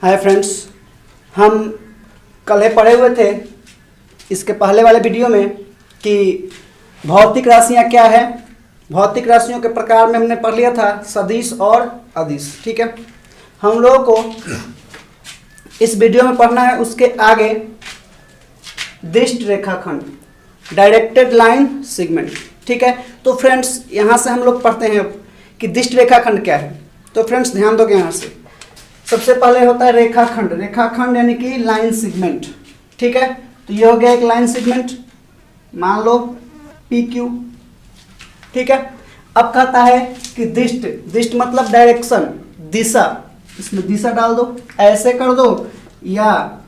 Hi friends, हम कल पढ़े हुए थे इसके पहले वाले वीडियो में कि भौतिक राशियां क्या है। भौतिक राशियों के प्रकार में हमने पढ़ लिया था सदिश और अदिश। ठीक है, हम लोगों को इस वीडियो में पढ़ना है उसके आगे दिष्ट रेखाखंड, डायरेक्टेड लाइन सेगमेंट। ठीक है, तो फ्रेंड्स यहाँ से हम लोग पढ़ते हैं कि दिष्ट रेखाखंड क्या है। तो फ्रेंड्स ध्यान दोगे, यहाँ से सबसे पहले होता है रेखाखंड। रेखाखंड यानी कि लाइन सेगमेंट। ठीक है, तो ये हो गया एक लाइन सेगमेंट, मान लो PQ। ठीक है, अब कहता है कि दिष्ट। दिष्ट मतलब डायरेक्शन, दिशा। इसमें दिशा डाल दो, ऐसे कर दो या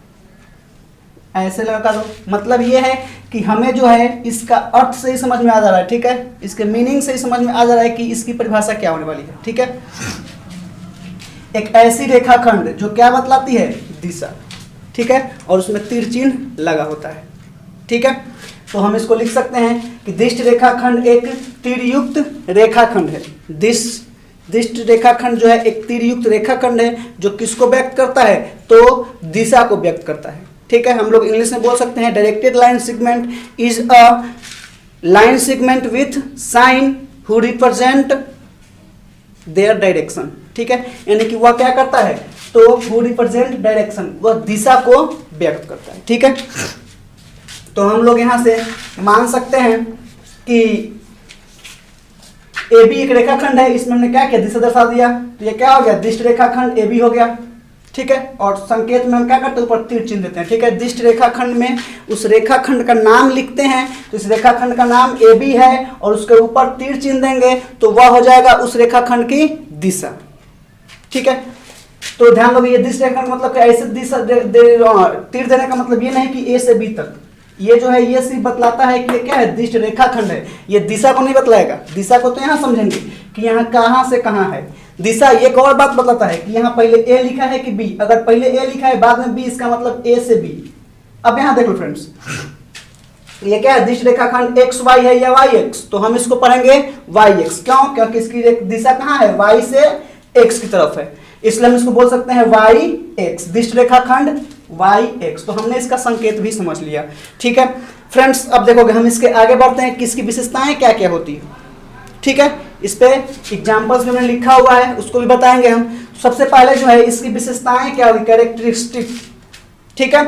ऐसे लगा दो। मतलब ये है कि हमें जो है इसका अर्थ से ही समझ में आ जा रहा है। ठीक है, इसके मीनिंग से ही समझ में आ जा रहा है कि इसकी परिभाषा क्या होने वाली है। ठीक है, एक ऐसी रेखाखंड जो क्या बतलाती है, दिशा। ठीक है, और उसमें तीर चिन्ह लगा होता है। ठीक है, तो हम इसको लिख सकते हैं कि दिष्ट रेखाखंड एक तीरयुक्त रेखाखंड है। दिष्ट रेखाखंड जो है एक तीरयुक्त रेखाखंड है जो किसको व्यक्त करता है, तो दिशा को व्यक्त करता है। ठीक है, हम लोग इंग्लिश में बोल सकते हैं directed line segment is a line segment with sign who represent their direction. ठीक है, यानी कि वह क्या करता है, तो हु रिप्रेजेंट डायरेक्शन, वह दिशा को व्यक्त करता है। ठीक है, तो हम लोग यहां से मान सकते हैं कि AB एक रेखाखंड है, इसमें हमने क्या किया, दिशा दर्शा दिया। तो ये क्या हो गया, दिष्ट रेखाखंड AB हो गया। ठीक है, और संकेत में हम क्या करते हैं, ऊपर तीर चिन्ह देते हैं। ठीक है, दिष्ट रेखाखंड में उस रेखाखंड का नाम लिखते हैं, तो इस रेखाखंड का नाम AB है और उसके ऊपर तीर चिन्ह देंगे तो वह हो जाएगा उस रेखाखंड की दिशा। ठीक है, तो ध्यान दो, ये दिष्ट रेखाखंड मतलब ऐसे दिशा तीर देने का मतलब ये नहीं कि A से B तक। ये जो है ये सिर्फ बतलाता है कि ये क्या है, दिष्ट रेखाखंड है। ये दिशा को नहीं बतलाएगा। दिशा को तो यहाँ समझेंगे कि यहाँ कहाँ से कहाँ है। दिशा एक और बात बताता है कि यहाँ पहले A लिखा है कि B। अगर पहले A लिखा है बाद में B, इसका मतलब A से B। अब यहाँ देख लो फ्रेंड्स, ये क्या है, दिष्ट रेखाखंड XY है या YX, तो हम इसको पढ़ेंगे YX। क्यों? क्योंकि इसकी दिशा कहाँ है, Y से X की तरफ है, इसलिए हम इसको बोल सकते हैं YX, दिष्ट रेखाखंड YX। तो हमने इसका संकेत भी समझ लिया। ठीक है फ्रेंड्स, अब देखोगे हम इसके आगे बढ़ते हैं कि इसकी विशेषताएं क्या क्या होती है। ठीक है, इस पे एग्जांपल्स में लिखा हुआ है, उसको भी बताएंगे हम। सबसे पहले जो है इसकी विशेषताएं क्या होगी, कैरेक्टरिस्टिक। ठीक है,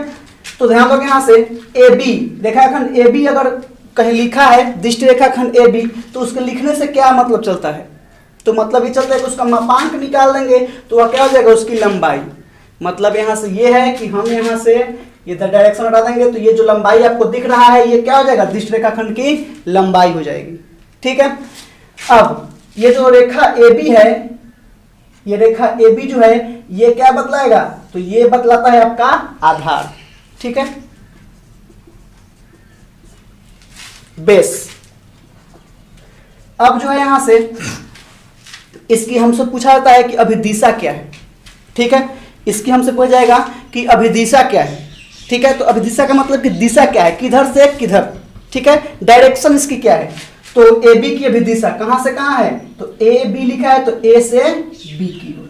तो ध्यान दो यहाँ से AB रेखाखंड AB अगर कहीं लिखा है दिष्ट रेखाखंड AB, तो उसके लिखने से क्या मतलब चलता है, तो मतलब ये चलता है कि उसका मापांक निकाल देंगे तो वह क्या हो जाएगा, उसकी लंबाई। मतलब यहाँ से ये है कि हम यहाँ से ये डायरेक्शन हटा देंगे तो ये जो लंबाई आपको दिख रहा है ये क्या हो जाएगा, दिष्ट रेखाखंड की लंबाई हो जाएगी। ठीक है, अब ये जो रेखा AB है, ये रेखा AB जो है ये क्या बतलाएगा, तो ये बतलाता है आपका आधार। ठीक है, बेस। अब जो है यहां से इसकी हमसे पूछा जाता है कि अभिदिशा क्या है। ठीक है, इसकी हमसे पूछा जाएगा कि अभिदिशा क्या है। ठीक है, तो अभिदिशा का मतलब कि दिशा क्या है, किधर से किधर। ठीक है, डायरेक्शन इसकी क्या है, तो AB की अभिदिशा कहां से कहां है, तो AB लिखा है तो A से B की ओर।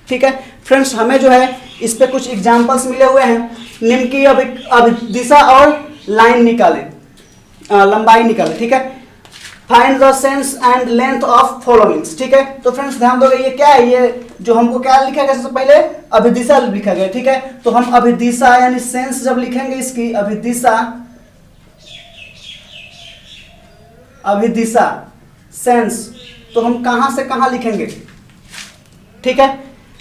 ठीक है फ्रेंड्स, हमें जो है इस पे कुछ एग्जांपल्स मिले हुए हैं। निम्न की अभिदिशा और लाइन निकाले, लंबाई निकाले। ठीक है, find the sense and length of followings. ठीक है, तो फ्रेंड्स ध्यान दोगे ये क्या है, ये जो हमको क्या लिखा गया, सबसे पहले अभिदिशा लिखा गया। ठीक है, तो हम अभिदिशा यानी सेंस जब लिखेंगे इसकी अभिदिशा सेंस, तो हम कहां से कहां लिखेंगे। ठीक है,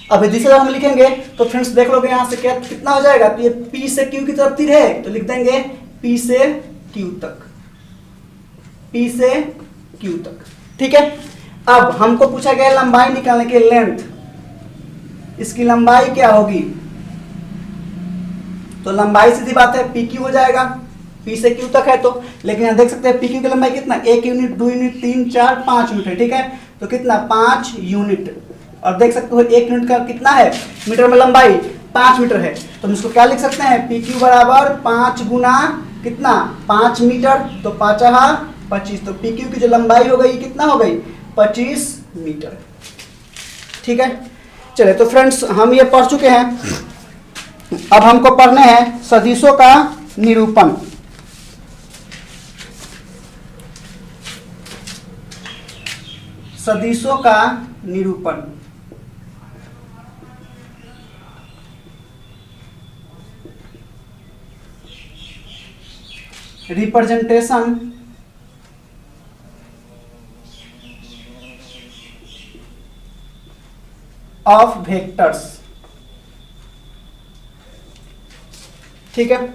अभिदिशा जब हम लिखेंगे तो फ्रेंड्स देख लोगे यहाँ से क्या कितना हो जाएगा, तो ये P से Q की तरफ तीर है तो लिख देंगे P से Q तक, P से Q तक। ठीक है, अब हमको पूछा गया लंबाई निकालने के, लेंथ। इसकी लंबाई क्या होगी, तो लंबाई सीधी बात है PQ हो जाएगा, P से Q तक है तो। लेकिन यहाँ देख सकते हैं PQ की लंबाई कितना, 1 यूनिट, 2 यूनिट, 3, 4, 5 यूनिट है। ठीक है, तो कितना, 5 यूनिट। और देख सकते हो 1 यूनिट का कितना है, मीटर में लंबाई 5 मीटर है, तो हम इसको क्या लिख सकते हैं, PQ बराबर 5 गुना कितना, 5 मीटर, तो 5 25। तो PQ की जो लंबाई हो गई कितना हो गई, 25 मीटर। ठीक है, चलिए तो फ्रेंड्स हम ये पढ़ चुके हैं। अब हमको पढ़ने हैं सदिशों का निरूपण। सदिशों का निरूपण। Representation of vectors. ठीक है,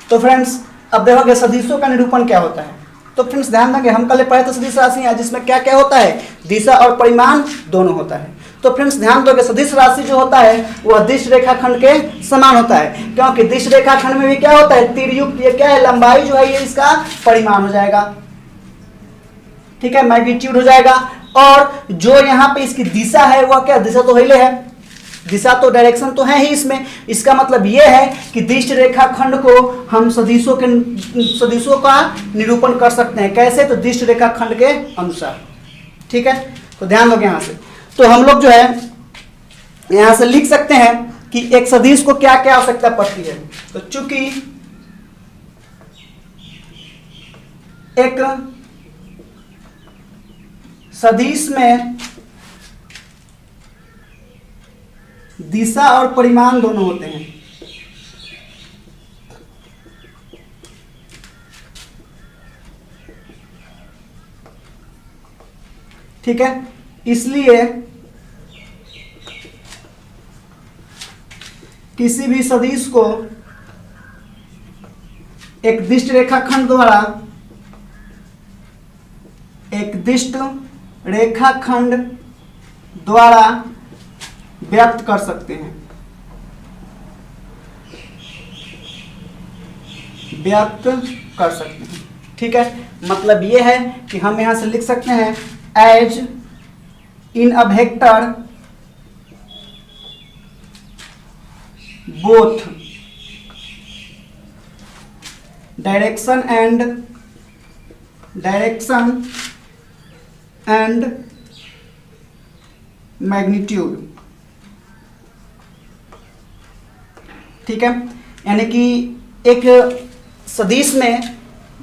तो फ्रेंड्स अब देखोगे सदिशों का निरूपण क्या होता है। तो फ्रेंड्स ध्यान देंगे, हम कल पढ़े तो सदिश राशि है जिसमें क्या क्या होता है, दिशा और परिमाण दोनों होता है। तो फ्रेंड्स ध्यान दोगे सदिश राशि जो होता है वह दिश रेखाखंड के समान होता है, क्योंकि दिश रेखाखंड में भी क्या होता है, तीरयुक्त। ये क्या है, लंबाई जो है ये इसका परिमाण हो जाएगा। ठीक है, मैग्नीट्यूड हो जाएगा। और जो यहाँ पे इसकी दिशा है वह क्या, दिशा तो हिले है, दिशा तो डायरेक्शन तो है ही इसमें। इसका मतलब यह है कि दिश रेखाखंड को हम सदिशों का निरूपण कर सकते हैं। कैसे, तो दिश रेखाखंड के अनुसार। ठीक है, तो ध्यान दोगे यहां से। तो हम लोग जो है यहां से लिख सकते हैं कि एक सदिश को क्या क्या आवश्यकता पड़ती है। तो चूंकि एक सदिश में दिशा और परिमाण दोनों होते हैं। ठीक है, इसलिए किसी भी सदिश को एक दिष्ट रेखाखंड द्वारा व्यक्त कर सकते हैं। ठीक है, मतलब यह है कि हम यहां से लिख सकते हैं as in a vector both direction and magnitude. ठीक है, यानी कि एक सदिश में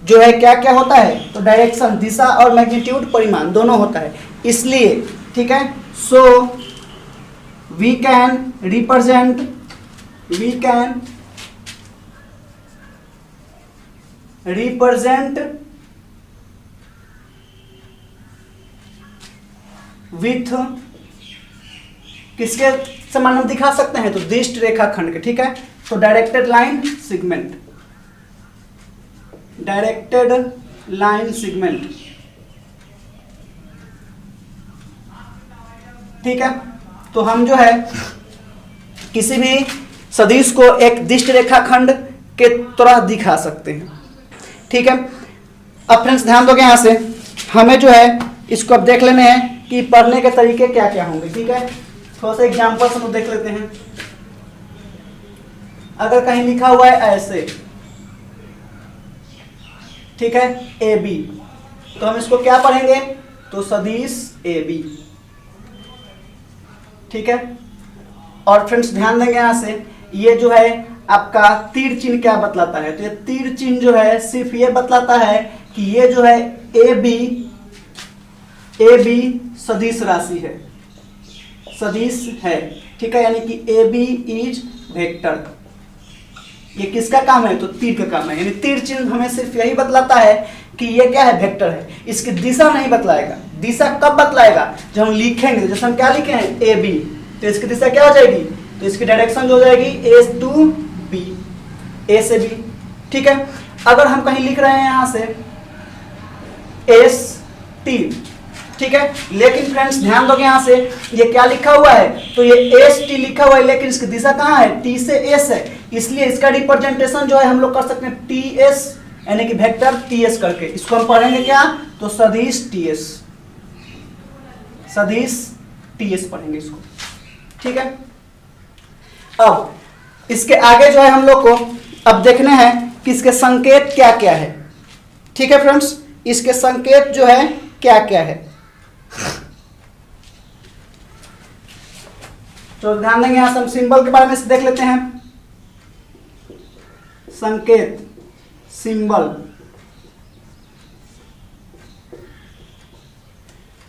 जो है क्या क्या होता है, तो डायरेक्शन, दिशा और मैग्नीट्यूड, परिमाण दोनों होता है। इसलिए ठीक है, so we can represent with किसके समान हम दिखा सकते हैं, तो दिष्ट रेखाखंड के। ठीक है, तो डायरेक्टेड लाइन सिगमेंट। ठीक है, तो हम जो है किसी भी सदिश को एक दिष्ट रेखाखंड के तरह दिखा सकते हैं। ठीक है, अब फ्रेंड्स ध्यान दोगे यहां से हमें जो है इसको अब देख लेने हैं कि पढ़ने के तरीके क्या क्या होंगे। ठीक है, थोड़ा सा एग्जाम्पल हम देख लेते हैं। अगर कहीं लिखा हुआ है ऐसे, ठीक है, ए बी, तो हम इसको क्या पढ़ेंगे, तो सदिश ए बी। ठीक है, और फ्रेंड्स ध्यान देंगे यहां से ये जो है आपका तीर चिन्ह क्या बतलाता है, तो ये तीर चिन्ह जो है सिर्फ ये बतलाता है कि ये जो है ए बी सदिश राशि है, सदिश है। ठीक है, यानी कि ए बी इज वेक्टर। ये किसका काम है, तो तीर का काम है। यानी तीर चिन्ह हमें सिर्फ यही बतलाता है कि ये क्या है, वेक्टर है। इसकी दिशा नहीं बतलाएगा। दिशा कब बतलाएगा, जब हम लिखेंगे। जैसे हम क्या लिखे हैं, ए बी, तो इसकी दिशा क्या हो जाएगी, तो इसकी डायरेक्शन जो हो जाएगी ए टू बी, ए से बी। ठीक है, अगर हम कहीं लिख रहे हैं यहां से एस तीर, ठीक है। लेकिन फ्रेंड्स ध्यान दोगे यहाँ से ये क्या लिखा हुआ है, तो ये एस टी लिखा हुआ है, लेकिन इसकी दिशा कहाँ है, टी से एस है, इसलिए इसका रिप्रेजेंटेशन जो है हम लोग कर सकते हैं टी एस, यानी कि वेक्टर टी एस करके। इसको हम पढ़ेंगे क्या, तो सदिश टी एस, सदिश टी एस पढ़ेंगे इसको, ठीक है। अब इसके आगे जो है हम लोग को अब देखने हैं कि इसके संकेत क्या क्या है, ठीक है फ्रेंड्स, इसके संकेत जो है क्या क्या है। तो ध्यान देंगे यहां से हम सिंबल के बारे में से देख लेते हैं। संकेत, सिंबल,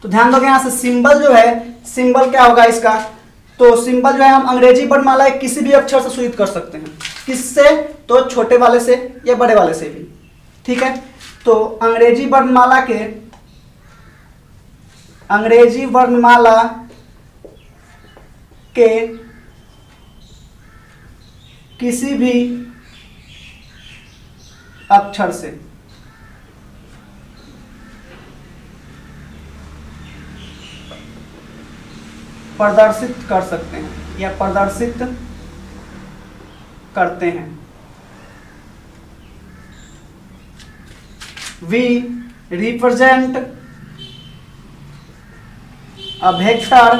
तो ध्यान दोगे यहां से सिंबल जो है, सिंबल क्या होगा इसका, तो सिंबल जो है हम अंग्रेजी वर्णमाला के किसी भी अक्षर से सूचित कर सकते हैं। किससे, तो छोटे वाले से या बड़े वाले से भी, ठीक है। तो अंग्रेजी वर्णमाला के, अंग्रेजी वर्णमाला के किसी भी अक्षर से प्रदर्शित कर सकते हैं या प्रदर्शित करते हैं। We represent a vector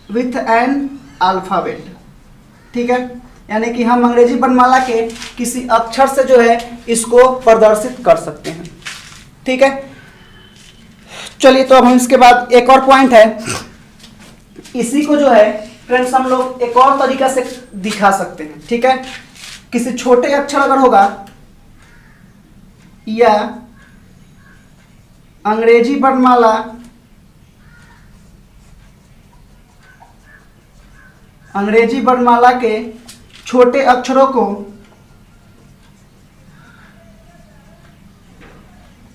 with an alphabet, ठीक है, यानी कि हम अंग्रेजी वर्णमाला के किसी अक्षर से जो है इसको प्रदर्शित कर सकते हैं, ठीक है। चलिए तो अब हम इसके बाद एक और पॉइंट है, इसी को जो है फ्रेंड्स हम लोग एक और तरीका से दिखा सकते हैं, ठीक है। किसी छोटे अक्षर अगर होगा या अंग्रेजी वर्णमाला, अंग्रेजी वर्णमाला के छोटे अक्षरों को,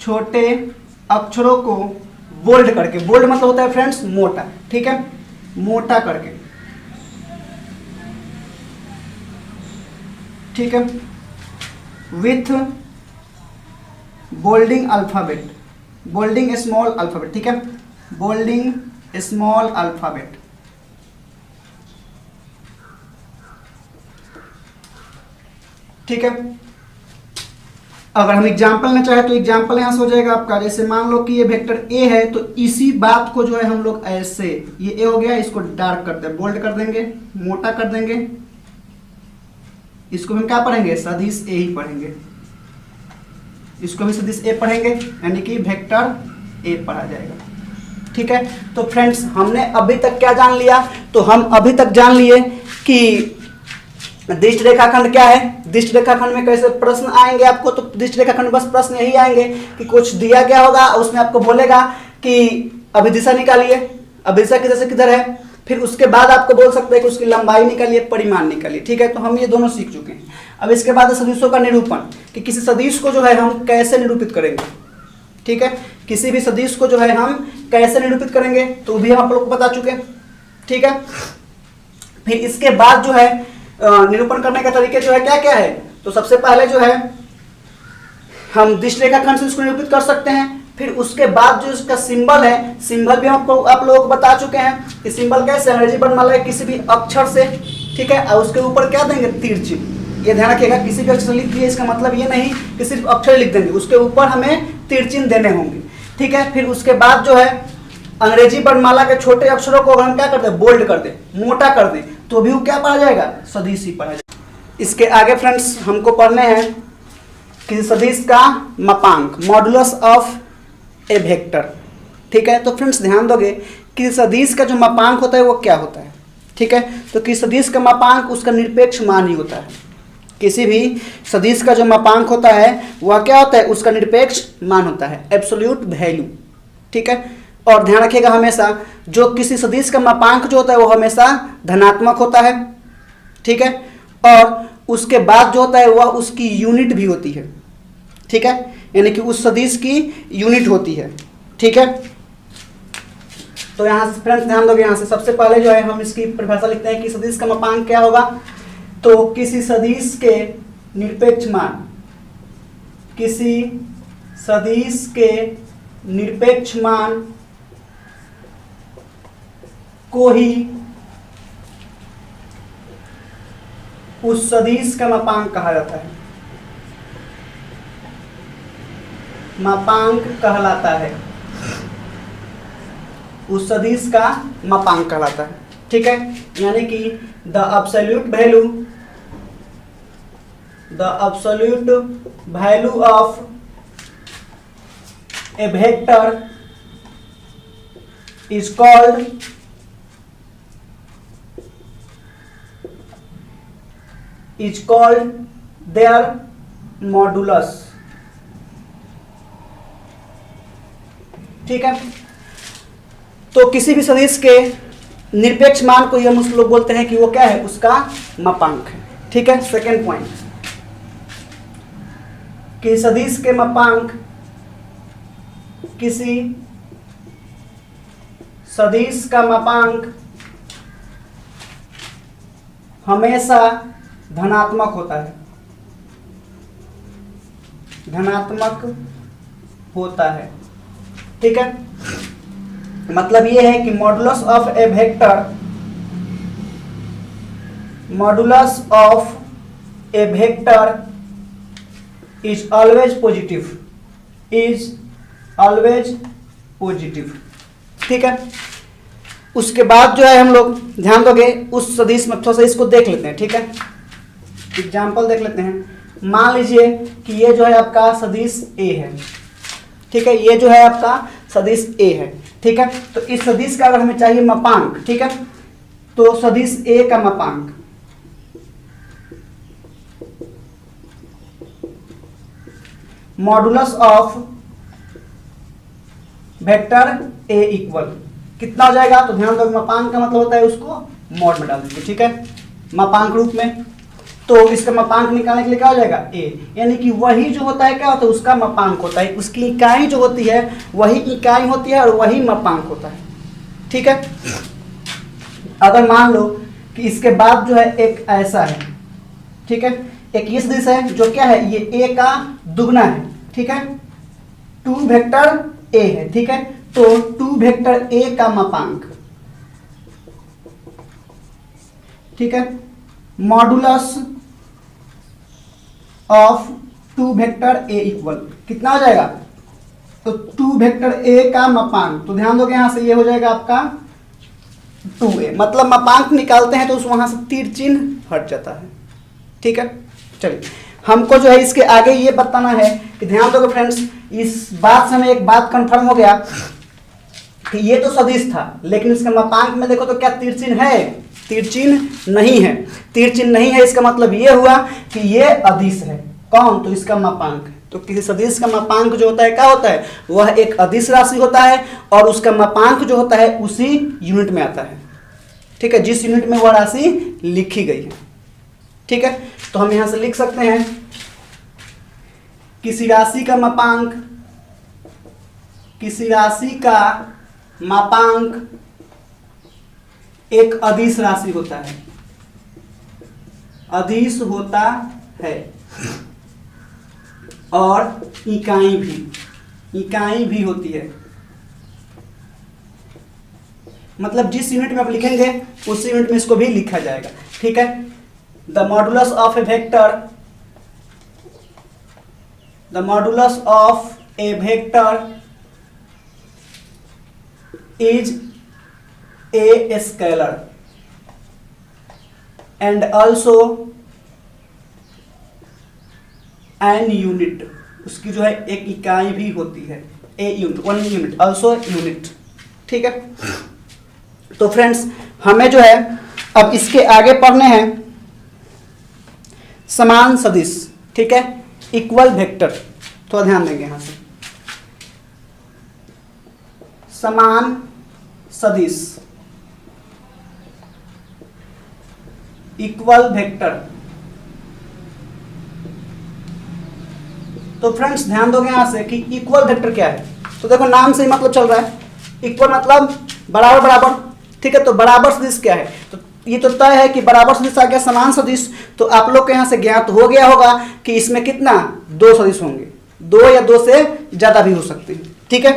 छोटे अक्षरों को बोल्ड करके, बोल्ड मतलब होता है फ्रेंड्स मोटा, ठीक है, मोटा करके, ठीक है, with Boulding alphabet, Boulding small alphabet, ठीक है, बोल्डिंग स्मॉल अल्फाबेट, ठीक है। अगर हम एग्जाम्पल लेना चाहे तो एग्जाम्पल यहां से हो जाएगा आपका, जैसे मान लो कि ये वेक्टर ए है, तो इसी बात को जो है हम लोग ऐसे, ये ए हो गया, इसको डार्क कर दें, बोल्ड कर देंगे, मोटा कर देंगे, इसको हम क्या पढ़ेंगे, सदिश ए ही पढ़ेंगे, इसको भी सदिश ए पढ़ेंगे, यानी कि वेक्टर ए पढ़ा जाएगा, ठीक है। तो फ्रेंड्स हमने अभी तक क्या जान लिया, तो हम अभी तक जान लिए कि दिष्ट रेखाखंड क्या है, दिष्ट रेखाखंड में कैसे प्रश्न आएंगे आपको, तो दिष्ट रेखाखंड बस प्रश्न यही आएंगे कि कुछ दिया गया होगा, उसमें आपको बोलेगा कि अभिदिशा निकालिए, अभिदिशा किधर से किधर है, फिर उसके बाद आपको बोल सकते हैं कि उसकी लंबाई निकालिए, परिमाण निकालिए, ठीक है। तो हम ये दोनों सीख चुके हैं। अब इसके बाद सदिशों का निरूपण, कि किसी सदिश को जो है हम कैसे निरूपित करेंगे, ठीक है, किसी भी सदिश को जो है हम कैसे निरूपित करेंगे, तो भी हम आप लोग को बता चुके हैं, ठीक है। फिर इसके बाद जो है निरूपण करने का तरीके जो है क्या क्या है, तो सबसे पहले जो है हम दिष्ट रेखाखंड से इसको निरूपित कर सकते हैं। फिर उसके बाद जो इसका सिंबल है, सिंबल भी हम आप लोगों को बता चुके हैं कि सिंबल कैसे, अंग्रेजी वर्णमाला किसी भी अक्षर से, ठीक है, और उसके ऊपर क्या देंगे, तीर चिन्ह। ये ध्यान रखिएगा, किसी भी अक्षर से लिख दिए, इसका मतलब ये नहीं कि सिर्फ अक्षर लिख देंगे, उसके ऊपर हमें तीर चिन्ह देने होंगे, ठीक है। फिर उसके बाद जो है अंग्रेजी वर्णमाला के छोटे अक्षरों को अगर हम क्या कर दें, बोल्ड कर दें, मोटा कर दें, तो भी वो क्या पढ़ा जाएगा, सदिश ही पढ़ा जाएगा। इसके आगे फ्रेंड्स हमको पढ़ने हैं कि सदिश का मापांक, मॉडुलस ऑफ ए वेक्टर, ठीक है। तो फ्रेंड्स ध्यान दोगे कि सदिश का जो मापांक होता है वो क्या होता है, ठीक है। तो कि सदिश का मापांक उसका निरपेक्ष मान ही होता है, किसी भी सदिश का जो मापांक होता है वह क्या होता है, उसका निरपेक्ष मान होता है, एब्सोल्यूट वैल्यू, ठीक है। और ध्यान रखिएगा हमेशा जो किसी सदिश का मापांक जो होता है वो हमेशा धनात्मक होता है, ठीक है। और उसके बाद जो होता है वह उसकी यूनिट भी होती है, ठीक है, यानी कि उस सदिश की यूनिट होती है, ठीक है। तो यहाँ से फ्रेंड्स ध्यान दोगे, यहाँ से सबसे पहले जो है हम इसकी परिभाषा लिखते हैं कि सदिश का मापांक क्या होगा, तो किसी सदिश के निरपेक्ष मान, किसी सदिश के निरपेक्ष मान को ही उस सदिश का मापांक कहा जाता है, मापांक कहलाता है, उस सदिश का मापांक कहलाता है। ठीक है, यानी कि the absolute value of a vector is called their modulus. ठीक है, तो किसी भी सदिश के निरपेक्ष मान को हम उस लोग बोलते हैं कि वो क्या है, उसका मापांक है। ठीक है, सेकेंड पॉइंट, कि सदिश के मापांक, किसी सदिश का मापांक हमेशा धनात्मक होता है, धनात्मक होता है। ठीक है, मतलब ये है कि modulus of a vector is always positive. ठीक है, उसके बाद जो है हम लोग ध्यान दोगे उस सदिश में, थोड़ा सा इसको देख लेते हैं। ठीक है, एग्जाम्पल देख लेते हैं। मान लीजिए कि ये जो है आपका सदिश ए है। ठीक है, ये जो है आपका सदिश ए है। ठीक है, तो इस सदिश का अगर हमें चाहिए मापांक, ठीक है, तो सदिश ए का मापांक modulus of vector A equal कितना हो जाएगा, तो ध्यान दो मापांक का मतलब होता है उसको मॉड में डाल दीजिए। ठीक है, मापांक रूप में, तो इसका मापांक निकालने के लिए क्या हो जाएगा, ए, यानी कि वही जो होता है क्या होता है, उसका मापांक होता है, उसकी इकाई जो होती है वही इकाई होती है और वही मापांक होता है। ठीक है, अगर मान लो कि इसके बाद जो है एक ऐसा है, ठीक है, एक ये सदिश है जो क्या है, ये ए का दुगना है। ठीक है, 2 वेक्टर ए है। ठीक है, तो 2 वेक्टर ए का मापांक, ठीक है, modulus of 2 vector A equal कितना हो जाएगा, तो 2 वेक्टर ए का मापांक, तो ध्यान दो कि यहां से ये हो जाएगा आपका 2a, मतलब मापांक निकालते हैं तो उस वहां से तीर चिन्ह हट जाता है। ठीक है, चलिए हमको जो है इसके आगे ये बताना है कि ध्यान दो फ्रेंड्स, इस बात से हमें एक बात कंफर्म हो गया कि ये तो सदिश था, लेकिन इसका मापांक में देखो तो क्या तीर चिन्ह है, तीर चिन्ह नहीं है। तीर चिन्ह नहीं है, इसका मतलब ये हुआ कि ये अदिश है। कौन, तो इसका मापांक। तो किसी सदिश का मापांक जो होता है क्या होता है, वह एक अदिश राशि होता है और उसका मापांक जो होता है उसी यूनिट में आता है। ठीक है, जिस यूनिट में वह राशि लिखी गई है। ठीक है, तो हम यहां से लिख सकते हैं किसी राशि का मापांक, किसी राशि का मापांक एक अदिश राशि होता है, अदिश होता है, और इकाई भी होती है। मतलब जिस यूनिट में आप लिखेंगे उस यूनिट में इसको भी लिखा जाएगा। ठीक है, the modulus of a vector is a scalar and also an unit, उसकी जो है एक इकाई भी होती है, a unit, 1 unit, also unit। ठीक है, तो फ्रेंड्स हमें जो है अब इसके आगे पढ़ने हैं समान सदिश। ठीक है, इक्वल वेक्टर, थोड़ा ध्यान देंगे यहां से, समान सदिश, इक्वल वेक्टर। तो फ्रेंड्स ध्यान दोगे यहां से कि इक्वल वेक्टर क्या है, तो देखो नाम से ही मतलब चल रहा है, इक्वल मतलब बराबर बराबर। ठीक है, तो बराबर सदिश क्या है, तो ये तो तय है कि बराबर सदिश आ गया, समान सदिश। तो आप लोग के यहां से ज्ञात हो गया होगा कि इसमें कितना, 2 सदिश होंगे। दो या दो से ज्यादा भी हो सकते हैं, ठीक है।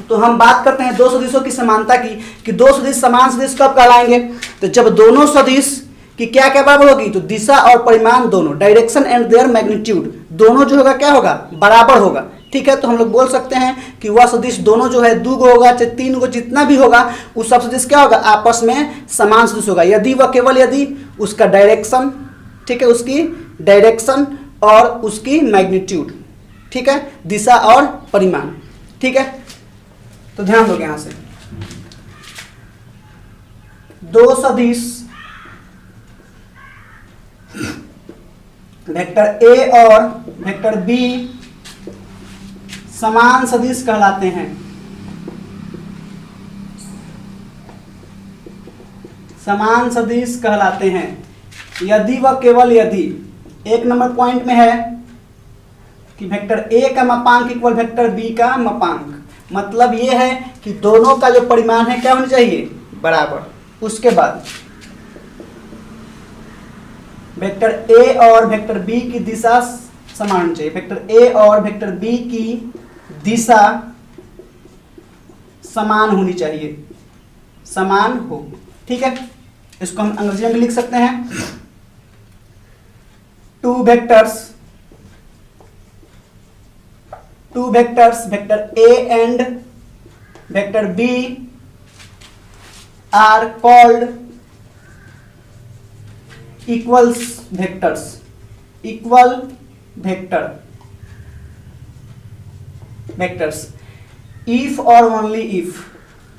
तो हम बात करते हैं दो सदिशों की समानता की, कि दो सदिश समान सदिश कब कहलाएंगे, तो जब दोनों सदिश की क्या क्या बराबर होगी, तो दिशा और परिमाण दोनों, डायरेक्शन एंड देयर मैग्नीट्यूड, दोनों जो होगा क्या होगा, बराबर होगा, ठीक है। तो हम लोग बोल सकते हैं कि वह सदिश दोनों जो है, दो गो होगा चाहे तीन गो, जितना भी होगा उस सब सदिश क्या होगा, आपस में समान सदिश होगा, यदि वह केवल यदि उसका डायरेक्शन, ठीक है, उसकी डायरेक्शन और उसकी मैग्नीट्यूड, ठीक है, दिशा और परिमाण, ठीक है। तो ध्यान दोगे यहां से, दो सदिश वेक्टर ए और वेक्टर बी समान सदिश कहलाते हैं, समान सदिश कहलाते हैं यदि वह केवल यदि, एक नंबर पॉइंट में है कि वेक्टर ए का मापांक इक्वल वेक्टर बी का मापांक, मतलब ये है कि दोनों का जो परिमाण है क्या होना चाहिए, बराबर। उसके बाद वेक्टर ए और वेक्टर बी की दिशा समान होनी चाहिए, वेक्टर ए और वेक्टर बी की दिशा समान होनी चाहिए, समान हो, ठीक है। इसको हम अंग्रेजी में लिख सकते हैं, two vectors vector A and vector B are called equal vectors if और ओनली इफ,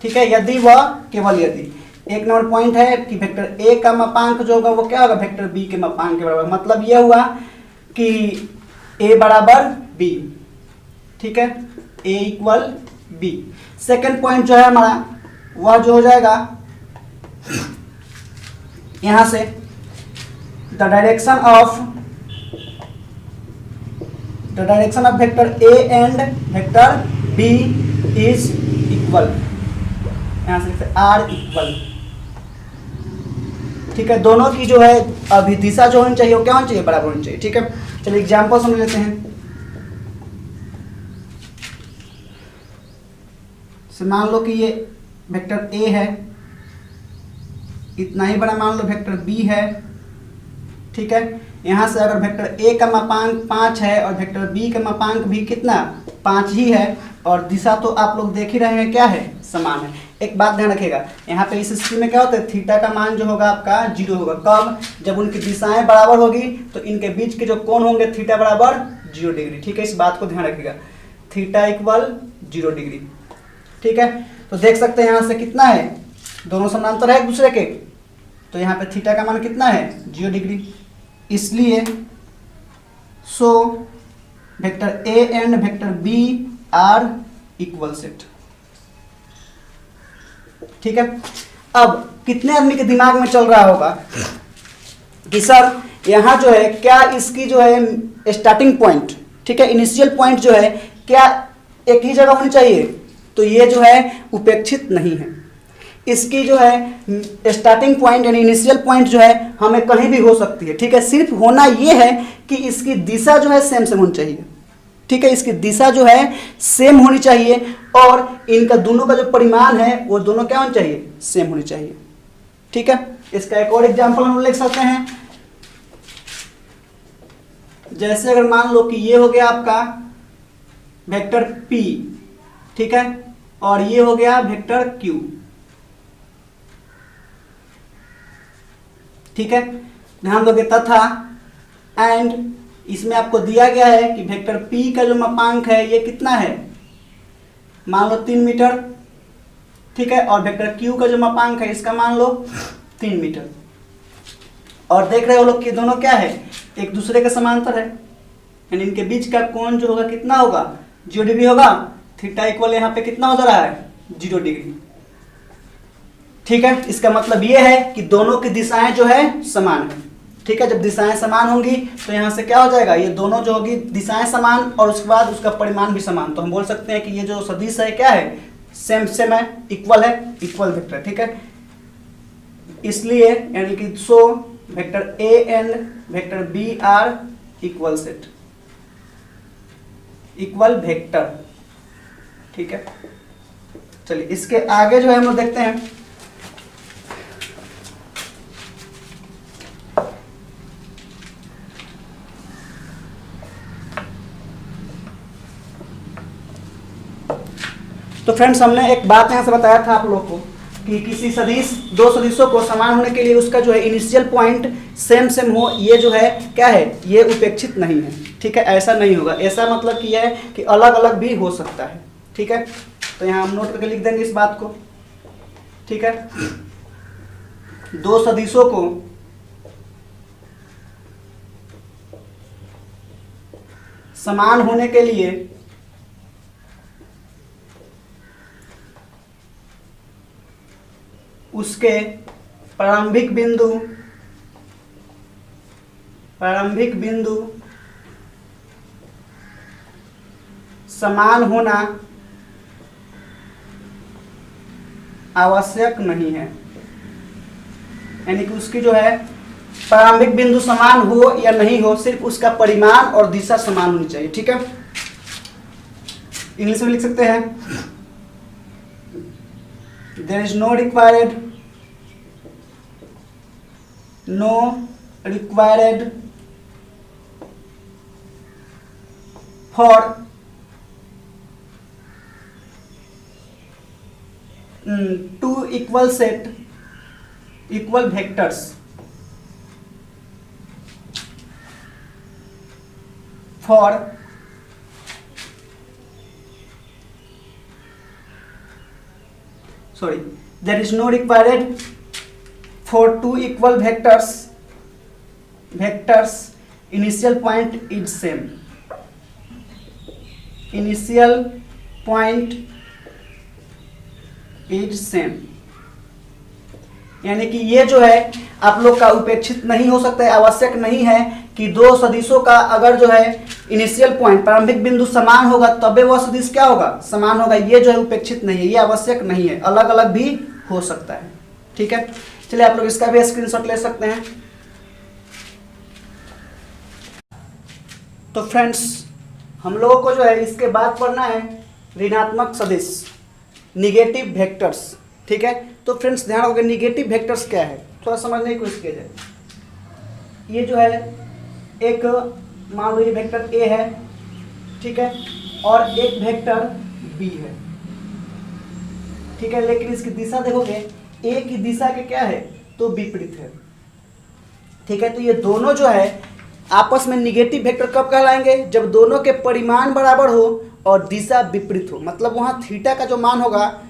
ठीक है, यदि वह केवल यदि। एक नंबर पॉइंट है कि वेक्टर ए का मापांक जो होगा वो क्या होगा, वेक्टर बी के मापांक के बराबर, मतलब यह हुआ कि ए बराबर बी, ठीक है, A equal B. Second point जो है हमारा वह जो हो जाएगा यहां से, the direction of vector A and vector B is equal, यहां से लिखते आर इक्वल, ठीक है। दोनों की जो है अभी दिशा जो होनी चाहिए वो क्या होनी चाहिए, बराबर होनी चाहिए, ठीक है। चलिए एग्जांपल समझ लेते हैं। से मान लो कि ये वेक्टर ए है, इतना ही बड़ा मान लो वेक्टर बी है, ठीक है। यहां से अगर वेक्टर ए का मापांक 5 है और वेक्टर बी का मापांक भी कितना 5 ही है, और दिशा तो आप लोग देख ही रहे हैं क्या है, समान है। एक बात ध्यान रखिएगा, यहाँ पे इस स्थिति में क्या होता है, थीटा का मान जो होगा आपका 0 होगा, कब, जब उनकी दिशाएं बराबर होगी तो इनके बीच के जो कोण होंगे थीटा बराबर 0 डिग्री, ठीक है। इस बात को ध्यान रखिएगा, थीटा इक्वल 0 डिग्री, ठीक है। तो देख सकते हैं यहाँ से कितना है, दोनों समानांतर है एक दूसरे के, तो यहाँ पे थीटा का मान कितना है 0 डिग्री, इसलिए so vector A and vector B are equal set, ठीक है। अब कितने आदमी के दिमाग में चल रहा होगा कि सर यहाँ जो है क्या इसकी जो है स्टार्टिंग पॉइंट, ठीक है, इनिशियल पॉइंट जो है क्या एक ही जगह होनी चाहिए, तो ये जो है उपेक्षित नहीं है, इसकी जो है स्टार्टिंग पॉइंट यानी इनिशियल पॉइंट जो है हमें कहीं भी हो सकती है, ठीक है। सिर्फ होना ये है कि इसकी दिशा जो है सेम सेम होनी चाहिए, ठीक है, इसकी दिशा जो है सेम होनी चाहिए, और इनका दोनों का जो परिमाण है वो दोनों क्या होनी चाहिए, सेम होनी चाहिए, ठीक है। इसका एक और एग्जांपल हम लिख सकते हैं, जैसे अगर मान लो कि ये हो गया आपका वेक्टर P, ठीक है, और ये हो गया वेक्टर Q, ठीक है। ध्यान दोगे तथा एंड इसमें आपको दिया गया है कि वेक्टर P का जो मापांक है ये कितना है, मान लो 3 मीटर, ठीक है, और वेक्टर Q का जो मापांक है इसका मान लो 3 मीटर, और देख रहे हो लोग कि दोनों क्या है, एक दूसरे के समांतर है, यानी इनके बीच का कोण जो होगा कितना होगा 0 डिग्री होगा, थीटा इक्वल यहाँ पे कितना हो जा रहा है 0 डिग्री, ठीक है। इसका मतलब ये है कि दोनों की दिशाएं जो है समान है, ठीक है। जब दिशाएं समान होंगी तो यहाँ से क्या हो जाएगा, ये दोनों जो होगी दिशाएं समान और उसके बाद उसका परिमाण भी समान, तो हम बोल सकते हैं कि ये जो सदिश है क्या है, सेम सेम है, इक्वल है, इक्वल वेक्टर, ठीक है। इसलिए यानी कि so vector A and vector B are equal set, equal vector. ठीक है, चलिए इसके आगे जो है हम लोग देखते हैं। तो फ्रेंड्स हमने एक बात यहाँ से बताया था आप लोग को कि किसी सदिश दो सदिशों को समान होने के लिए उसका जो है इनिशियल पॉइंट सेम सेम हो, ये जो है क्या है, ये उपेक्षित नहीं है। ठीक है, ऐसा नहीं होगा। ऐसा मतलब कि यह है कि अलग अलग भी हो सकता है। ठीक है, तो यहाँ हम नोट करके लिख देंगे इस बात को। ठीक है, दो सदिशों को समान होने के लिए उसके प्रारंभिक बिंदु समान होना आवश्यक नहीं है। यानी कि उसकी जो है प्रारंभिक बिंदु समान हो या नहीं हो, सिर्फ उसका परिमाण और दिशा समान होनी चाहिए। ठीक है, इंग्लिश में लिख सकते हैं, there is no required for two equal vectors for there is no required for two equal vectors initial point is same। initial point is same, यानी कि ये जो है आप लोग का उपेक्षित नहीं हो सकता है, आवश्यक नहीं है कि दो सदिशों का अगर जो है इनिशियल पॉइंट प्रारंभिक बिंदु समान होगा तबे वह सदिश क्या होगा, समान होगा। ये जो है उपेक्षित नहीं है, ये आवश्यक नहीं है, अलग अलग भी हो सकता है। ठीक है, चलिए आप लोग इसका भी स्क्रीनशॉट ले सकते हैं। तो फ्रेंड्स हम लोगों को जो है इसके बाद पढ़ना है ऋणात्मक सदिश, निगेटिव वेक्टर्स। ठीक है, तो फ्रेंड्स ध्यान रखोगे निगेटिव वेक्टर्स क्या है, थोड़ा समझने की कोशिश किया जाए। ये जो है एक मान लो ये वेक्टर ए है, ठीक है, और एक वेक्टर बी है। ठीक है, लेकिन इसकी दिशा देखोगे ए की दिशा के क्या है, तो विपरीत है। ठीक है, तो ये दोनों जो है आपस में निगेटिव वेक्टर कब कहलाएंगे, जब दोनों के परिमाण बराबर हो और दिशा विपरीत हो। मतलब वहाँ थीटा का जो मान होगा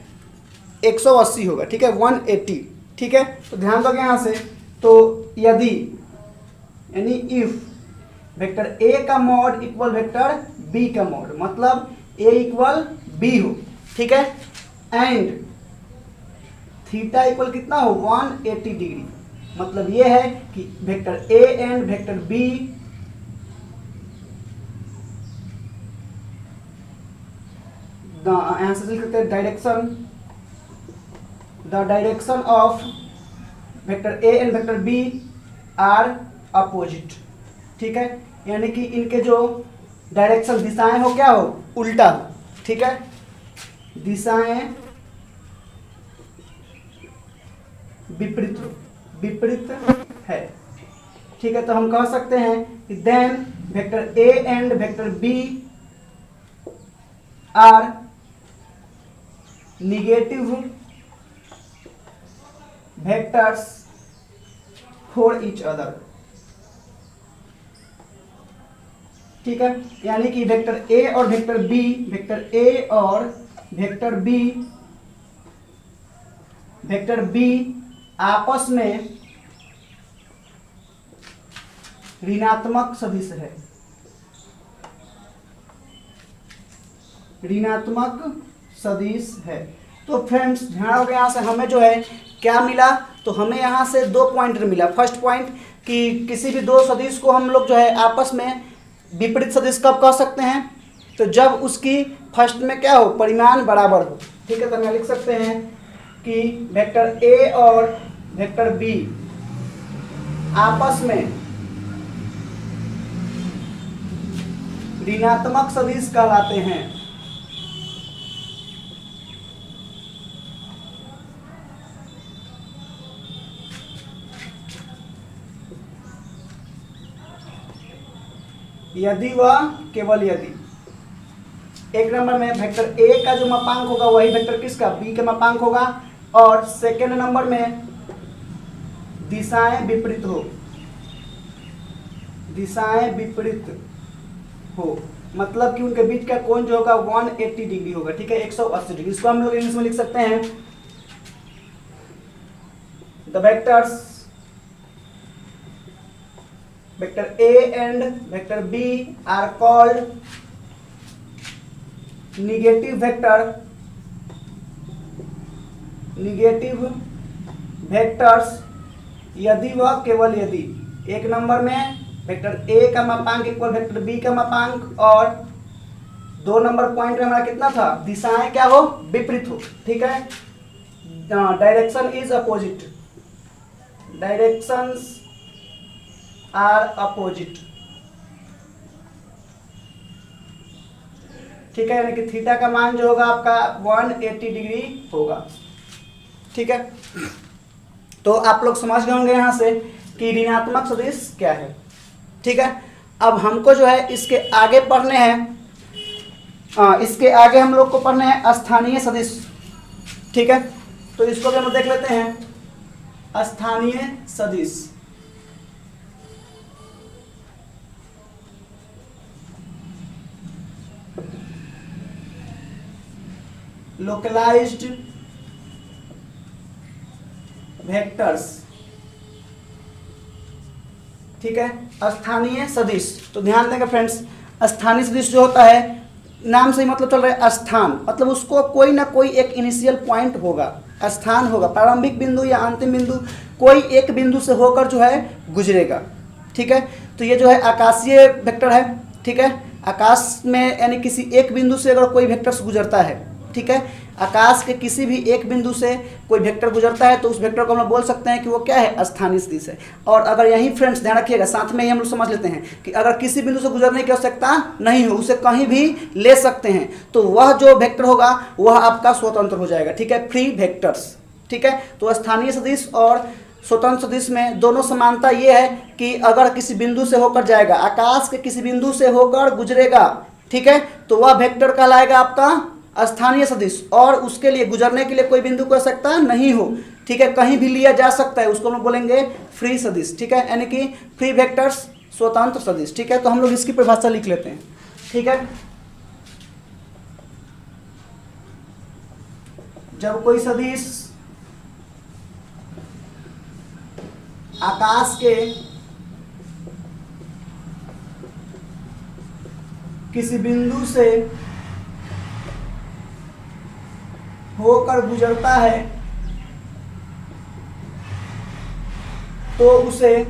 180 होगा। ठीक है, 180। ठीक है, तो ध्यान दोगे यहाँ से, तो यदि यानी इफ वेक्टर ए का मॉड इक्वल वेक्टर बी का मॉड, मतलब ए इक्वल बी हो। ठीक है, एंड थीटा इक्वल कितना हो, 180 डिग्री। मतलब ये है कि vector A and vector B यहां से लिख सकते हैं the direction of vector A and vector B are opposite. ठीक है, यानी कि इनके जो डायरेक्शन दिशाएं हो क्या हो, उल्टा हो। ठीक है, दिशाएं विपरीत है। ठीक है, तो हम कह सकते हैं कि then vector A and vector B are negative vectors for each other. ठीक है, यानी कि वेक्टर ए और वेक्टर बी, वेक्टर बी आपस में ऋणात्मक सदिश है। ऋणात्मक सदिश है। तो फ्रेंड्स ध्यान रखो, यहाँ से हमें जो है क्या मिला, तो हमें यहाँ से 2 पॉइंट मिला। फर्स्ट पॉइंट कि किसी भी दो सदिश को हम लोग जो है आपस में विपरीत सदिश कब कह सकते हैं, तो जब उसकी फर्स्ट में क्या हो, परिमाण बराबर हो। ठीक है, तो हम लिख सकते हैं कि वेक्टर ए और वेक्टर बी आपस में ऋणात्मक सदिश कहलाते हैं। यदि वह केवल यदि एक नंबर में वेक्टर ए का जो मापांक होगा वही वेक्टर किसका बी का मापांक होगा, और सेकेंड नंबर में दिशाएं विपरीत हो, दिशाएं विपरीत हो, मतलब कि उनके बीच का कोण जो होगा 180 डिग्री होगा, ठीक है, 180 डिग्री। इसको हम लोग इंग्लिश में लिख सकते हैं the vectors vector A and vector B are called negative vectors यदि वह केवल यदि एक नंबर में वेक्टर ए का मापांक इक्वल वेक्टर बी का मापांक, और 2 नंबर पॉइंट में हमारा कितना था, दिशाएं क्या हो, विपरीत हो, ठीक है, direction is opposite, directions are opposite, ठीक है, यानी कि थीटा का मान जो होगा आपका 180 डिग्री होगा, ठीक है। तो आप लोग समझ गए होंगे यहाँ से कि ऋणात्मक सदिश क्या है, ठीक है। अब हमको जो है इसके आगे पढ़ने हैं, इसके आगे हम लोग को पढ़ने हैं स्थानीय सदिश, ठीक है। तो इसको भी हम देख लेते हैं स्थानीय सदिश। लोकलाइज्ड वेक्टर्स, ठीक है, स्थानीय सदिश। तो ध्यान देंगे फ्रेंड्स, स्थानीय सदिश जो होता है नाम से ही मतलब चल रहा है स्थान, मतलब उसको कोई ना कोई एक इनिशियल पॉइंट होगा, स्थान होगा, प्रारंभिक बिंदु या अंतिम बिंदु, कोई एक बिंदु से होकर जो है गुजरेगा, ठीक है। तो ये जो है आकाशीय वेक्टर है, ठीक है, आकाश में यानी किसी एक बिंदु से अगर कोई वेक्टर गुजरता है, ठीक है, आकाश के किसी भी एक बिंदु से कोई वेक्टर गुजरता है तो उस वेक्टर को हम लोग बोल सकते हैं कि वो क्या है, स्थानीय सदिश है। और अगर यही फ्रेंड्स ध्यान रखिएगा, साथ में ही हम लोग समझ लेते हैं कि अगर किसी बिंदु से गुजरने की आवश्यकता नहीं हो, उसे कहीं भी ले सकते हैं, तो वह जो वेक्टर होगा वह आपका स्वतंत्र हो जाएगा, ठीक है, फ्री वेक्टर्स, ठीक है। तो स्थानीय सदिश और स्वतंत्र सदिश में दोनों समानता ये है कि अगर किसी बिंदु से होकर जाएगा, आकाश के किसी बिंदु से होकर गुजरेगा, ठीक है, तो वह वेक्टर कहलाएगा आपका स्थानीय सदिश, और उसके लिए गुजरने के लिए कोई बिंदु की आवश्यकता नहीं हो, ठीक है, कहीं भी लिया जा सकता है, उसको हम बोलेंगे फ्री सदिश, ठीक है, यानी कि फ्री वेक्टर्स, स्वतंत्र सदिश, ठीक है। तो हम लोग इसकी परिभाषा लिख लेते हैं, ठीक है। जब कोई सदिश आकाश के किसी बिंदु से होकर गुजरता है तो उसे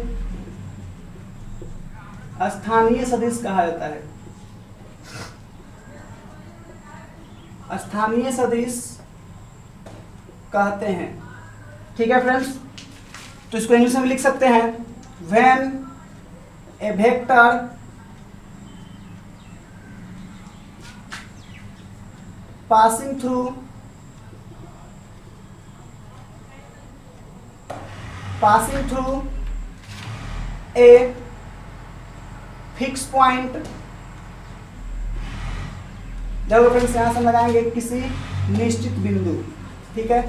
स्थानीय सदिश कहा जाता है। स्थानीय सदिश कहते हैं, ठीक है फ्रेंड्स। तो इसको इंग्लिश में लिख सकते हैं, when A vector passing through a fix point, जब फ्रेंड्स यहां से लगाएंगे किसी निश्चित बिंदु, ठीक है,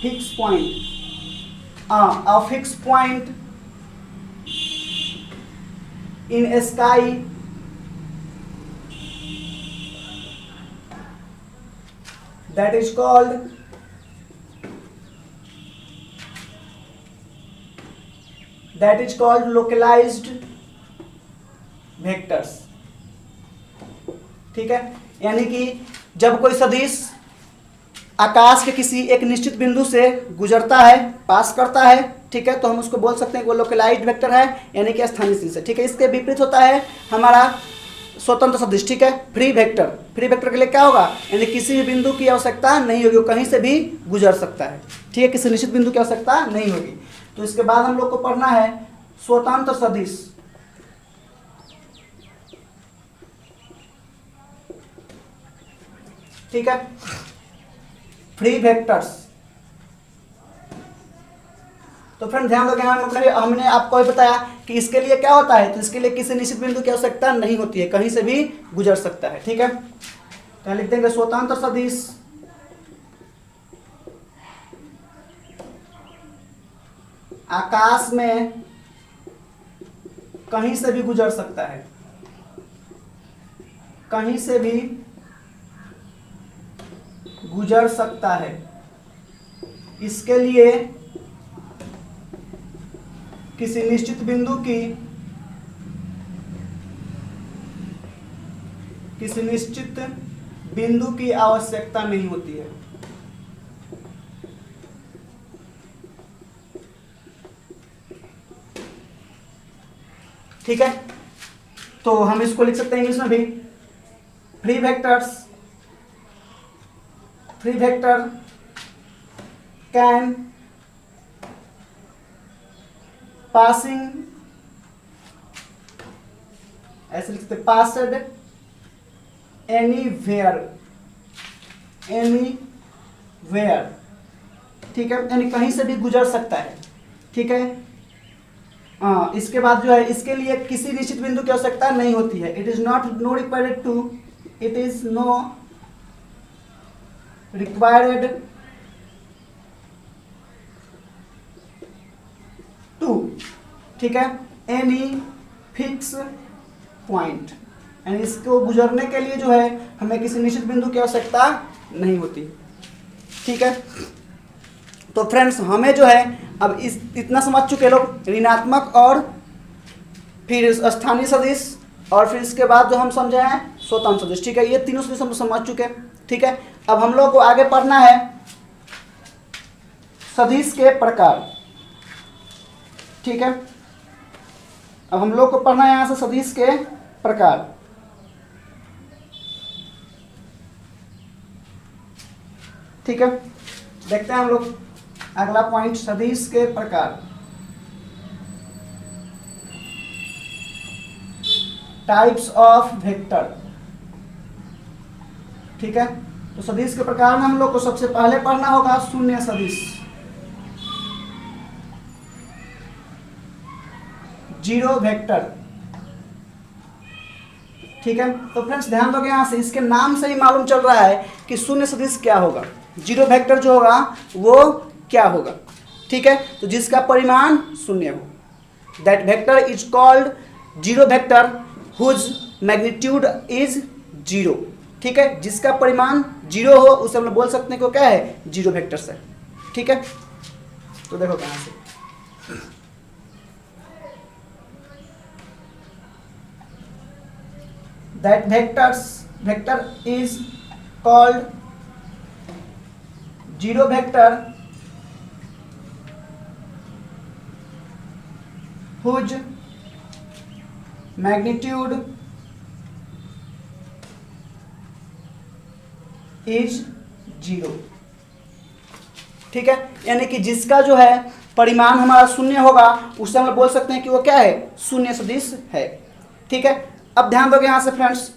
fix point, a fix point in sky that is called localized vectors, ठीक है। यानी कि जब कोई सदिश आकाश के किसी एक निश्चित बिंदु से गुजरता है, पास करता है, ठीक है, तो हम उसको बोल सकते हैं कि वो लोकलाइज्ड वेक्टर है, यानी कि स्थानीय सदिश है, ठीक है। इसके विपरीत होता है हमारा स्वतंत्र सदिश, ठीक है, फ्री वेक्टर। फ्री वेक्टर के लिए क्या होगा, यानी किसी भी बिंदु की आवश्यकता नहीं होगी, वो कहीं से भी गुजर सकता है, ठीक है, किसी निश्चित बिंदु की आवश्यकता नहीं होगी। तो इसके बाद हम लोग को पढ़ना है स्वतंत्र सदिश। ठीक है। फ्री वेक्टर्स, तो फ्रेंड ध्यान रखें, हमने आपको बताया कि इसके लिए क्या होता है, तो इसके लिए किसी निश्चित बिंदु की आवश्यकता नहीं होती है, कहीं से भी गुजर सकता है, ठीक है। तो लिख देंगे स्वतंत्र सदिश आकाश में कहीं से भी गुजर सकता है, कहीं से भी गुजर सकता है। इसके लिए किसी निश्चित बिंदु की आवश्यकता नहीं होती है। ठीक है, तो हम इसको लिख सकते हैं इंग्लिश में भी, फ्री वेक्टर कैन पासिंग, ऐसे लिख सकते, पासड एनीवेयर, ठीक है, यानी कहीं से भी गुजर सकता है, ठीक है। इसके बाद जो है, इसके लिए किसी निश्चित बिंदु की आवश्यकता नहीं होती है। It is no required to, ठीक है, एनी फिक्स पॉइंट, यानी इसको गुजरने के लिए जो है हमें किसी निश्चित बिंदु की आवश्यकता नहीं होती, ठीक है। तो फ्रेंड्स हमें जो है अब इतना समझ चुके लोग, ऋणात्मक और फिर स्थानीय सदिश, और फिर इसके बाद जो हम समझे हैं स्वतंत्र सदिश, ठीक है। ये तीनों सदिश हम समझ चुके हैं, ठीक है। अब हम लोग को आगे पढ़ना है सदिश के प्रकार, ठीक है। अब हम लोग को पढ़ना है यहां से सदिश के प्रकार, ठीक है। देखते हैं हम लोग अगला पॉइंट, सदिश के प्रकार। टाइप्स ऑफ वेक्टर, ठीक है। तो सदिश के प्रकार में हम लोग को सबसे पहले पढ़ना होगा शून्य सदिश, जीरो वेक्टर, ठीक है। तो फ्रेंड्स ध्यान दोगे, यहां से इसके नाम से ही मालूम चल रहा है कि शून्य सदिश क्या होगा, जीरो वेक्टर जो होगा वो क्या होगा, ठीक है। तो जिसका परिमाण शून्य हो, that vector is called zero vector whose magnitude is zero, ठीक है। जिसका परिमाण जीरो हो उसे हम लोग बोल सकते हैं कि वो क्या है, जीरो वेक्टर से, ठीक है। तो देखो कहां से, that vector is called zero vector whose magnitude is zero, ठीक है। यानी कि जिसका जो है परिमाण हमारा शून्य होगा उससे हम लोग बोल सकते हैं कि वो क्या है, शून्य सदिश है, ठीक है। अब ध्यान दोगे यहां से फ्रेंड्स,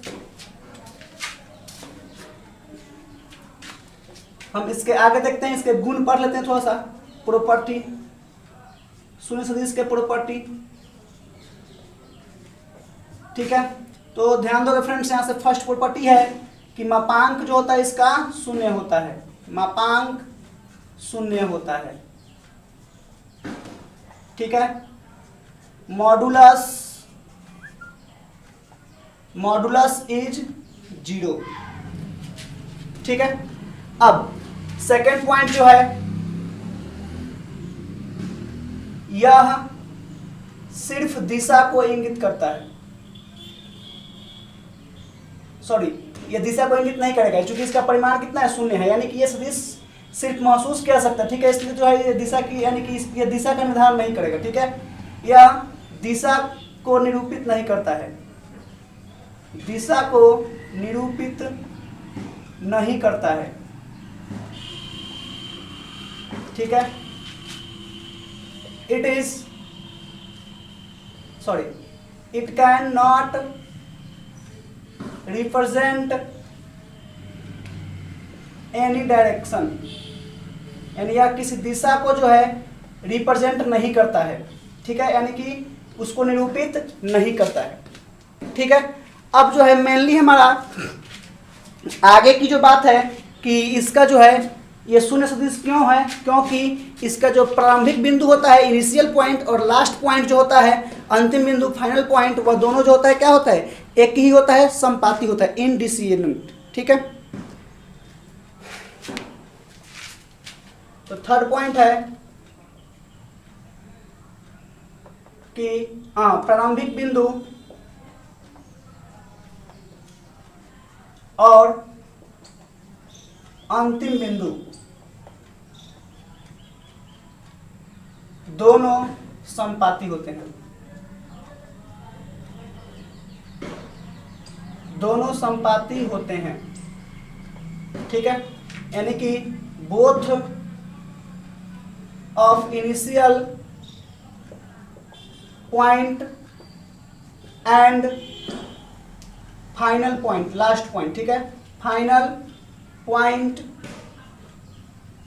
हम इसके आगे देखते हैं, इसके गुण पढ़ लेते हैं थोड़ा सा, प्रॉपर्टी, शून्य सदिश के प्रॉपर्टी, ठीक है। तो ध्यान दोगे फ्रेंड्स, यहां से फर्स्ट प्रॉपर्टी है कि मापांक जो होता है इसका शून्य होता है, मापांक शून्य होता है, ठीक है। मॉडुलस इज जीरो, ठीक है। अब सेकेंड पॉइंट जो है, यह सिर्फ दिशा को इंगित करता है, सॉरी ये दिशा को इंगित नहीं करेगा क्योंकि इसका परिमाण कितना है, शून्य है, यानी कि ये सदिश सिर्फ महसूस किया सकता है, ठीक है। इसलिए जो है ये दिशा की, यानी कि ये दिशा का निर्धारण नहीं करेगा, ठीक है। यह दिशा को निरूपित नहीं करता है, दिशा को निरूपित नहीं करता है, ठीक है। it cannot represent any direction, यानी यह किसी दिशा को जो है रिप्रेजेंट नहीं करता है, ठीक है, यानी कि उसको निरूपित नहीं करता है, ठीक है। अब जो है मेनली हमारा आगे की जो बात है कि इसका जो है ये शून्य सदिश क्यों है, क्योंकि इसका जो प्रारंभिक बिंदु होता है इनिशियल पॉइंट और लास्ट पॉइंट जो होता है अंतिम बिंदु फाइनल पॉइंट, वह दोनों जो होता है क्या होता है, एक ही होता है, संपाती होता है, इनडिसिएंट, ठीक है। तो थर्ड पॉइंट है कि प्रारंभिक बिंदु और अंतिम बिंदु दोनों संपाती होते हैं, दोनों संपाती होते हैं, ठीक है, यानी कि both of initial point and final point, last point, ठीक है, फाइनल पॉइंट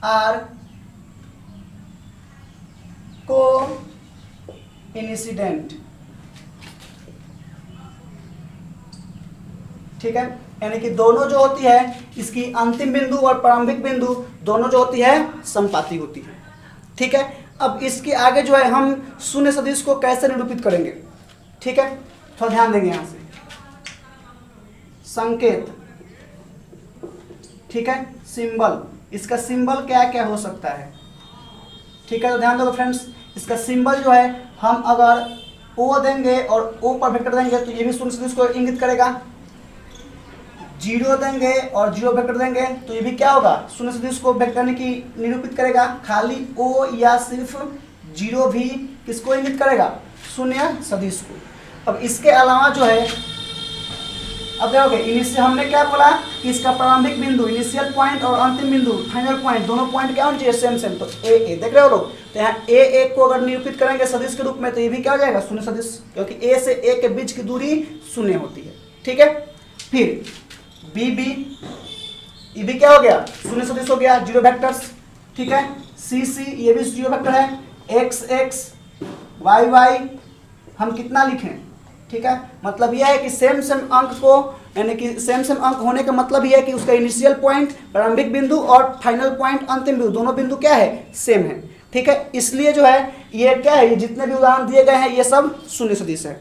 आर को इनिसिडेंट, ठीक है, यानी कि दोनों जो होती है इसकी अंतिम बिंदु और प्रारंभिक बिंदु दोनों जो होती है संपाती होती है, ठीक है। अब इसके आगे जो है हम शून्य सदिश को कैसे निरूपित करेंगे, ठीक है, थोड़ा ध्यान देंगे यहां से। संकेत, ठीक है, सिंबल, इसका सिंबल क्या क्या हो सकता है, ठीक है, तो ध्यान दो फ्रेंड्स, इसका सिंबल जो है हम अगर ओ देंगे और ओ पर वेक्टर देंगे तो ये भी शून्य सदिश को इंगित करेगा, जीरो देंगे और जीरो वेक्टर देंगे तो ये भी क्या होगा, शून्य सदिश को वेक्टर यानी कि निरूपित करेगा। खाली ओ या सिर्फ जीरो भी किसको इंगित करेगा, शून्य सदिश को। अब इसके अलावा जो है अब देखोगे इनिशियल हमने क्या बोला कि इसका प्रारंभिक बिंदु इनिशियल पॉइंट और अंतिम बिंदु फाइनल पॉइंट दोनों पॉइंट क्या होने चाहिए, सेम सेम, तो ए देख रहे हो लोग, तो यहाँ ए को अगर निरूपित करेंगे सदिश के रूप में तो ये भी क्या हो जाएगा, शून्य सदिश, क्योंकि ए से ए के बीच की दूरी शून्य होती है, ठीक है। फिर बी ये भी क्या हो गया, शून्य सदिश हो गया, जीरो वेक्टर्स, ठीक है। सी ये भी जीरो वेक्टर है, एक्स वाई हम कितना लिखें, ठीक है, मतलब यह है कि सेम सेम अंक को, यानी कि सेम सेम अंक होने का मतलब यह है कि उसका इनिशियल पॉइंट प्रारंभिक बिंदु और फाइनल पॉइंट अंतिम बिंदु दोनों बिंदु क्या है, सेम है, ठीक है। इसलिए जो है ये क्या है, ये जितने भी उदाहरण दिए गए हैं ये सब शून्य सदिश है।